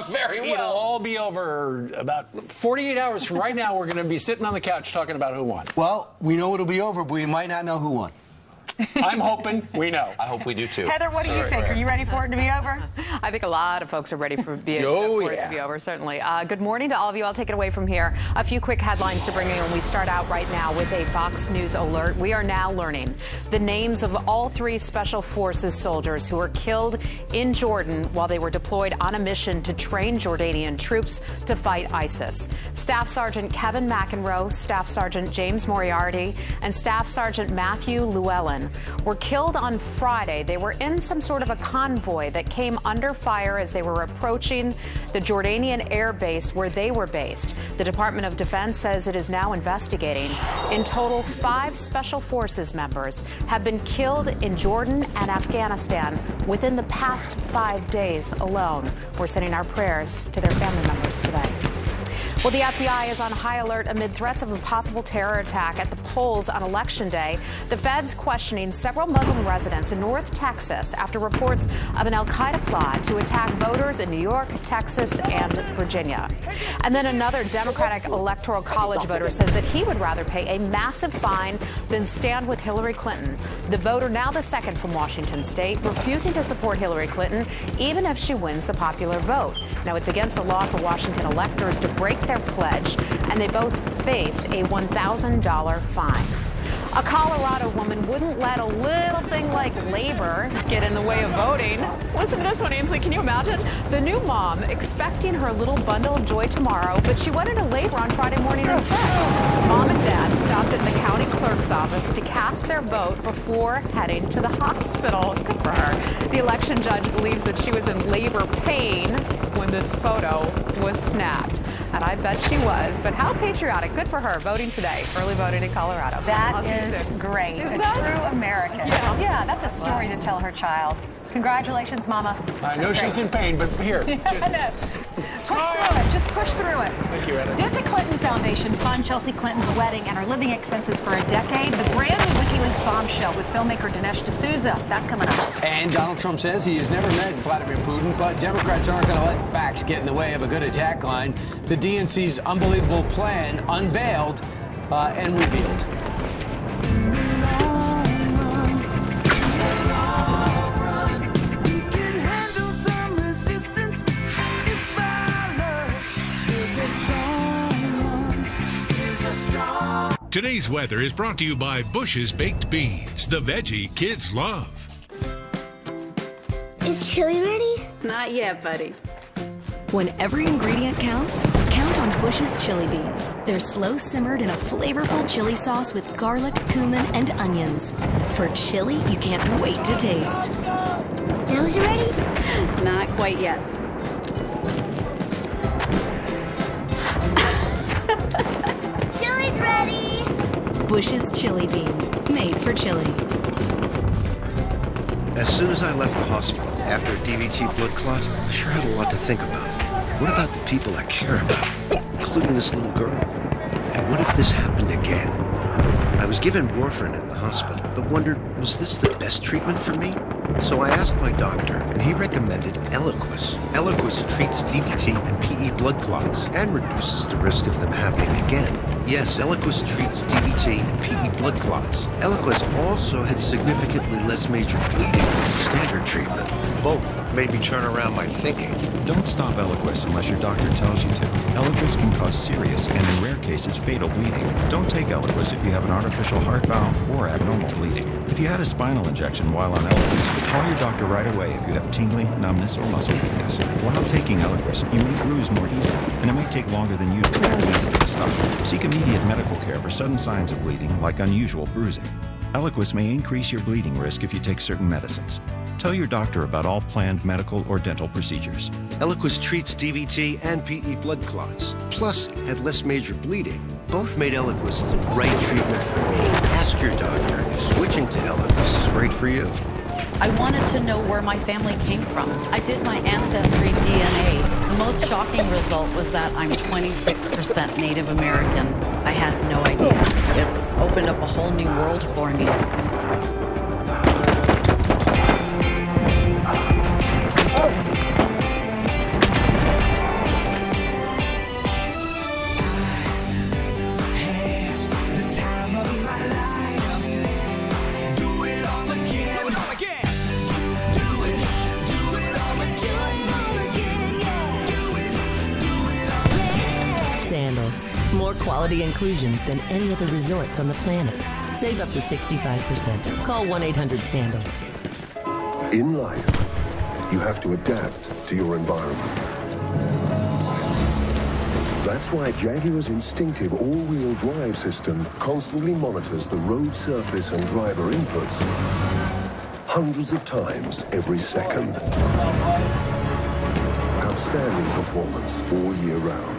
Very well. It'll all be over about 48 hours from right now. We're going to be sitting on the couch talking about who won. Well, we know it'll be over, but we might not know who won. I'm hoping we know. I hope we do too. Heather, what do you think? Are you ready for it to be over? I think a lot of folks are ready for, it to be over, certainly. Good morning to all of you. I'll take it away from here. A few quick headlines to bring you, and we start out right now with a Fox News alert. We are now learning the names of all 3 Special Forces soldiers who were killed in Jordan while they were deployed on a mission to train Jordanian troops to fight ISIS. Staff Sergeant Kevin McEnroe, Staff Sergeant James Moriarty, and Staff Sergeant Matthew Llewellyn were killed on Friday. They were in some sort of a convoy that came under fire as they were approaching the Jordanian air base where they were based. The Department of Defense says it is now investigating. In total, 5 Special Forces members have been killed in Jordan and Afghanistan within the past 5 days alone. We're sending our prayers to their family members today. Well, the FBI is on high alert amid threats of a possible terror attack at the polls on Election Day. The Fed's questioning several Muslim residents in North Texas after reports of an al-Qaeda plot to attack voters in New York, Texas, and Virginia. And then another Democratic Electoral College voter says that he would rather pay a massive fine than stand with Hillary Clinton. The voter, now the second from Washington State, refusing to support Hillary Clinton even if she wins the popular vote. Now, it's against the law for Washington electors to break their pledge, and they both face a $1,000 fine. A Colorado woman wouldn't let a little thing like labor get in the way of voting. Listen to this one, Ainsley. Can you imagine? The new mom expecting her little bundle of joy tomorrow, but she went into labor on Friday morning instead. Mom and dad stopped at the county clerk's office to cast their vote before heading to the hospital. Good for her. The election judge believes that she was in labor pain when this photo was snapped. And I bet she was. But how patriotic. Good for her, voting today. Early voting in Colorado. That is great. Isn't a that? true American. Yeah, that's a story to tell her child. Congratulations, Mama. I know she's in pain, but here, just push through it. Just push through it. Thank you, Edith. Did the Clinton Foundation fund Chelsea Clinton's wedding and her living expenses for a decade? The brand new WikiLeaks bombshell with filmmaker Dinesh D'Souza. That's coming up. And Donald Trump says he has never met Vladimir Putin, but Democrats aren't going to let facts get in the way of a good attack line. The DNC's unbelievable plan unveiled and revealed. Today's weather is brought to you by Bush's Baked Beans, the veggie kids love. Is chili ready? Not yet, buddy. When every ingredient counts, count on Bush's chili beans. They're slow simmered in a flavorful chili sauce with garlic, cumin, and onions. For chili you can't wait to taste. Now is it ready? Not quite yet. Chili's ready! Bush's chili beans, made for chili. As soon as I left the hospital after a DVT blood clot, I sure had a lot to think about. What about the people I care about, including this little girl? And what if this happened again? I was given warfarin in the hospital, but wondered, was this the best treatment for me? So I asked my doctor, and he recommended Eliquis. Eliquis treats DVT and PE blood clots and reduces the risk of them happening again. Yes, Eliquis treats DVT and PE blood clots. Eliquis also had significantly less major bleeding than standard treatment. Both made me turn around my thinking. Don't stop Eliquis unless your doctor tells you to. Eliquis can cause serious and, in rare cases, fatal bleeding. Don't take Eliquis if you have an artificial heart valve or abnormal bleeding. If you had a spinal injection while on Eliquis, call your doctor right away if you have tingling, numbness, or muscle weakness. While taking Eliquis, you may bruise more easily, and it may take longer than usual for bleeding to stop. Seek immediate medical care for sudden signs of bleeding, like unusual bruising. Eliquis may increase your bleeding risk if you take certain medicines. Tell your doctor about all planned medical or dental procedures. Eliquis treats DVT and PE blood clots, plus had less major bleeding. Both made Eliquis the right treatment for me. Ask your doctor if switching to Eliquis is right for you. I wanted to know where my family came from. I did my ancestry DNA. The most shocking result was that I'm 26% Native American. I had no idea. It's opened up a whole new world for me. Sandals. More quality inclusions than any other resorts on the planet. Save up to 65%. Call 1-800-SANDALS. In life, you have to adapt to your environment. That's why Jaguar's instinctive all-wheel drive system constantly monitors the road surface and driver inputs hundreds of times every second. Outstanding performance all year round.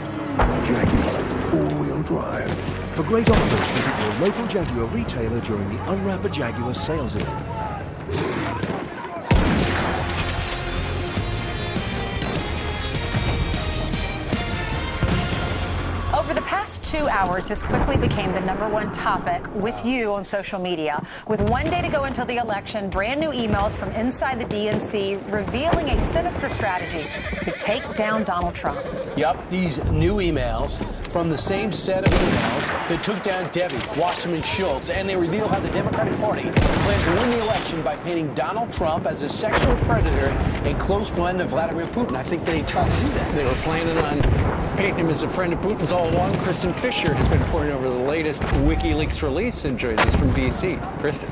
Jaguar all-wheel drive. For great offers, visit your local Jaguar retailer during the Unwrap a Jaguar sales event. Over the past 2 hours, this quickly became the #1 topic with you on social media. With 1 day to go until the election, brand new emails from inside the DNC revealing a sinister strategy to take down Donald Trump. Yup, these new emails from the same set of emails that took down Debbie Wasserman Schultz, and they reveal how the Democratic Party planned to win the election by painting Donald Trump as a sexual predator and close friend of Vladimir Putin. I think they tried to do that. They were planning on painting him as a friend of Putin's all along. Kristen Fisher has been poring over the latest WikiLeaks release and joins us from D.C. Kristen.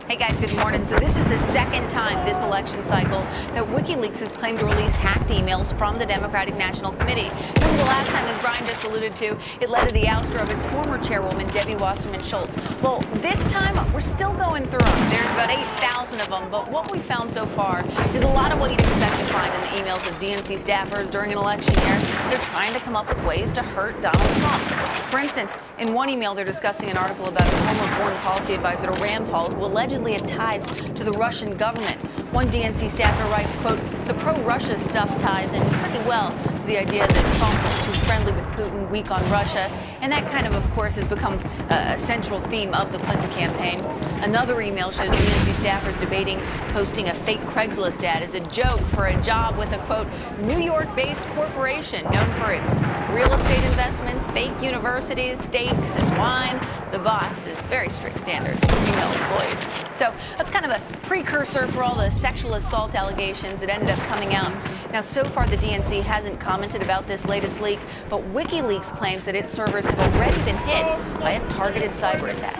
Hey guys, good morning. So this is the second time this election cycle that WikiLeaks has claimed to release hacked emails from the Democratic National Committee. Remember the last time, as Brian just alluded to, it led to the ouster of its former chairwoman, Debbie Wasserman Schultz. Well, this time we're still going through them. There's about 8,000 of them, but what we found so far is a lot of what you'd expect to find in the emails of DNC staffers during an election year. They're trying to come up with ways to hurt Donald Trump. For instance, in one email, they're discussing an article about a former foreign policy advisor to Rand Paul who allegedly had ties to the Russian government. One DNC staffer writes, quote, "The pro-Russia stuff ties in pretty well to the idea that Trump is too friendly with Putin, weak on Russia." And that kind of course, has become a central theme of the Clinton campaign. Another email shows DNC staffers debating posting a fake Craigslist ad as a joke for a job with a, quote, New York-based corporation known for its real estate investments, fake universities, steaks, and wine. The boss has very strict standards for female employees. So that's kind of a precursor for all the sexual assault allegations that ended up coming out. Now, so far, the DNC hasn't commented about this latest leak, but WikiLeaks claims that its servers have already been hit by a targeted cyber attack.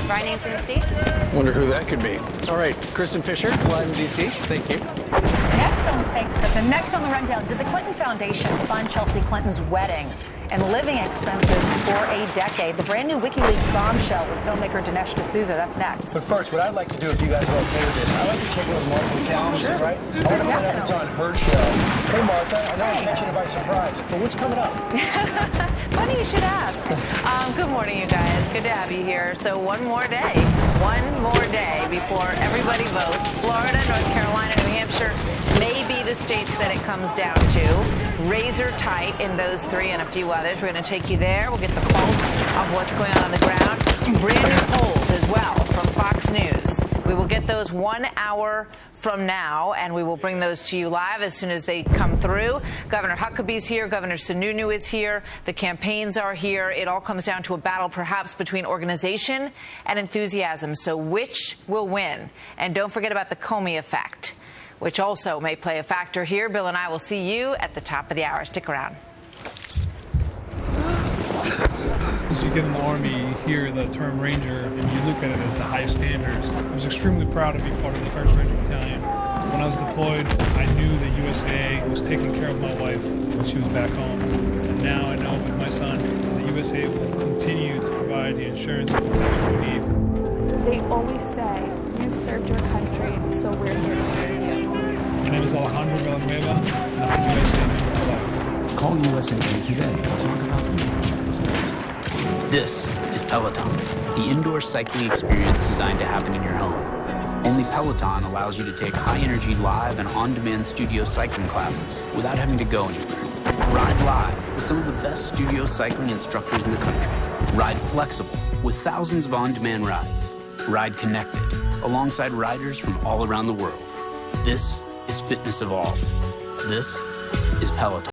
Brian, Nancy, and Steve? Wonder who that could be. All right, Kristen Fisher, live in D.C. Thank you. Thanks, Kristen. Next on the rundown, did the Clinton Foundation fund Chelsea Clinton's wedding and living expenses for a decade? The brand new WikiLeaks bombshell with filmmaker Dinesh D'Souza. That's next. But first, what I'd like to do, if you guys are okay with this, I'd like to check in with Martha McCallum, Sure. right? I want to find out what's on her show. Hey, Martha, I know I catch you by surprise, but what's coming up? Funny you should ask. Good morning, you guys. Good to have you here. So one more day before everybody votes. Florida, North Carolina, New Hampshire may be the states that it comes down to. Razor tight in those three and a few others. We're going to take you there. We'll get the pulse of what's going on the ground. Brand new polls as well from Fox News. We will get those 1 hour from now, and we will bring those to you live as soon as they come through. Governor Huckabee's here. Governor Sununu is here. The campaigns are here. It all comes down to a battle perhaps between organization and enthusiasm. So which will win? And don't forget about the Comey effect, which also may play a factor here. Bill and I will see you at the top of the hour. Stick around. As you get in the Army, you hear the term Ranger, and you look at it as the highest standards. I was extremely proud to be part of the 1st Ranger Battalion. When I was deployed, I knew that USAA was taking care of my wife when she was back home. And now I know with my son that USAA will continue to provide the insurance and protection we need. They always say, you've served your country, so we're here to serve you. My name is Alejandro Villanueva, and I'm a USAA member for life. Call USAA today and talk about your insurance needs. This is Peloton, the indoor cycling experience designed to happen in your home. Only Peloton allows you to take high-energy live and on-demand studio cycling classes without having to go anywhere. Ride live with some of the best studio cycling instructors in the country. Ride flexible with thousands of on-demand rides. Ride connected alongside riders from all around the world. This is fitness evolved. This is Peloton.